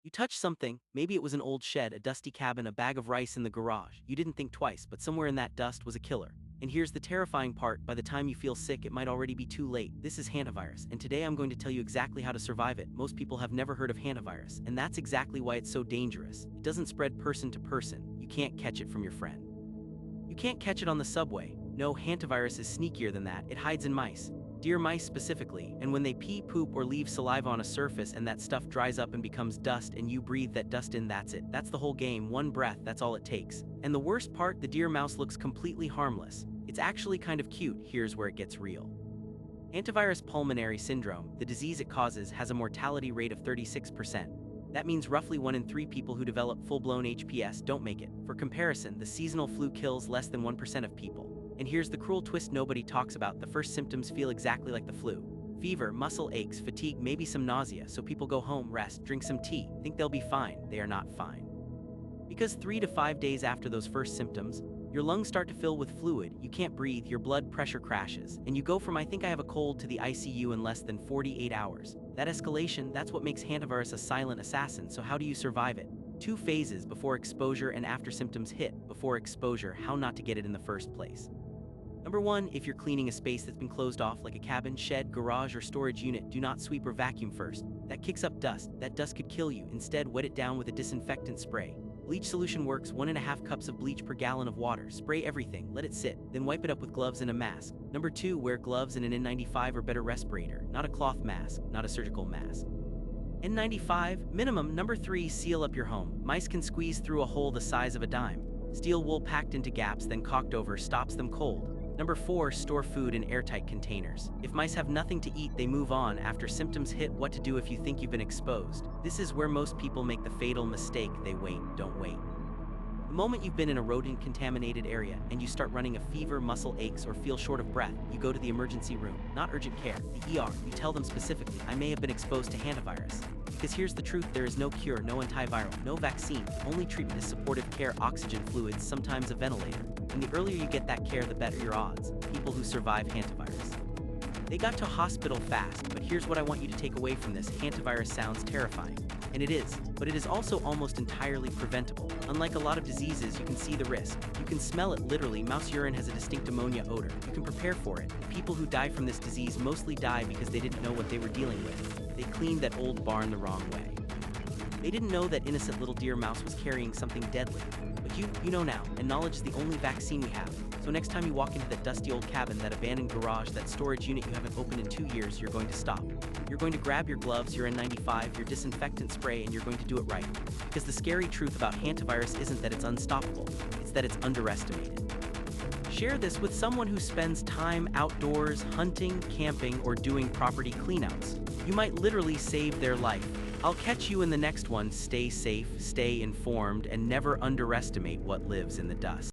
You touched something, maybe it was an old shed, a dusty cabin, a bag of rice in the garage. You didn't think twice, but somewhere in that dust was a killer. And here's the terrifying part, by the time you feel sick, it might already be too late. This is hantavirus, and today I'm going to tell you exactly how to survive it. Most people have never heard of hantavirus, and that's exactly why it's so dangerous. It doesn't spread person to person. You can't catch it from your friend. You can't catch it on the subway. No, hantavirus is sneakier than that. It hides in mice. Deer mice specifically, and when they pee, poop, or leave saliva on a surface and that stuff dries up and becomes dust and you breathe that dust in, that's it. That's the whole game. One breath, that's all it takes. And the worst part, the deer mouse looks completely harmless. It's actually kind of cute. Here's where it gets real. Hantavirus pulmonary syndrome, the disease it causes, has a mortality rate of 36%. That means roughly 1 in 3 people who develop full-blown HPS don't make it. For comparison, the seasonal flu kills less than 1% of people. And here's the cruel twist nobody talks about. The first symptoms feel exactly like the flu. Fever, muscle aches, fatigue, maybe some nausea, so people go home, rest, drink some tea, think they'll be fine. They are not fine. Because 3 to 5 days after those first symptoms, your lungs start to fill with fluid, you can't breathe, your blood pressure crashes, and you go from "I think I have a cold" to the ICU in less than 48 hours. That escalation, that's what makes hantavirus a silent assassin. So how do you survive it? 2 phases: before exposure and after symptoms hit. Before exposure, how not to get it in the first place. Number 1, if you're cleaning a space that's been closed off like a cabin, shed, garage, or storage unit, do not sweep or vacuum first. That kicks up dust. That dust could kill you. Instead, wet it down with a disinfectant spray. Bleach solution works. 1.5 cups of bleach per gallon of water. Spray everything, let it sit, then wipe it up with gloves and a mask. Number 2, wear gloves and an N95 or better respirator, not a cloth mask, not a surgical mask. N95, minimum. Number 3, seal up your home. Mice can squeeze through a hole the size of a dime. Steel wool packed into gaps, then caulked over, stops them cold. Number 4, store food in airtight containers. If mice have nothing to eat, they move on. After symptoms hit, what to do if you think you've been exposed? This is where most people make the fatal mistake. They wait. Don't wait. The moment you've been in a rodent-contaminated area and you start running a fever, muscle aches, or feel short of breath, you go to the emergency room, not urgent care, the ER. You tell them specifically, "I may have been exposed to hantavirus." Because here's the truth, there is no cure, no antiviral, no vaccine. The only treatment is supportive care, oxygen, fluids, sometimes a ventilator. And the earlier you get that care, the better your odds. People who survive hantavirus, they got to hospital fast. But here's what I want you to take away from this: hantavirus sounds terrifying. And it is, but it is also almost entirely preventable. Unlike a lot of diseases, you can see the risk. You can smell it literally. Mouse urine has a distinct ammonia odor. You can prepare for it. The people who die from this disease mostly die because they didn't know what they were dealing with. They cleaned that old barn the wrong way. They didn't know that innocent little deer mouse was carrying something deadly. But you know now, and knowledge is the only vaccine we have. So next time you walk into that dusty old cabin, that abandoned garage, that storage unit you haven't opened in 2 years, you're going to stop. You're going to grab your gloves, your N95, your disinfectant spray, and you're going to do it right. Because the scary truth about hantavirus isn't that it's unstoppable, it's that it's underestimated. Share this with someone who spends time outdoors, hunting, camping, or doing property cleanouts. You might literally save their life. I'll catch you in the next one. Stay safe, stay informed, and never underestimate what lives in the dust.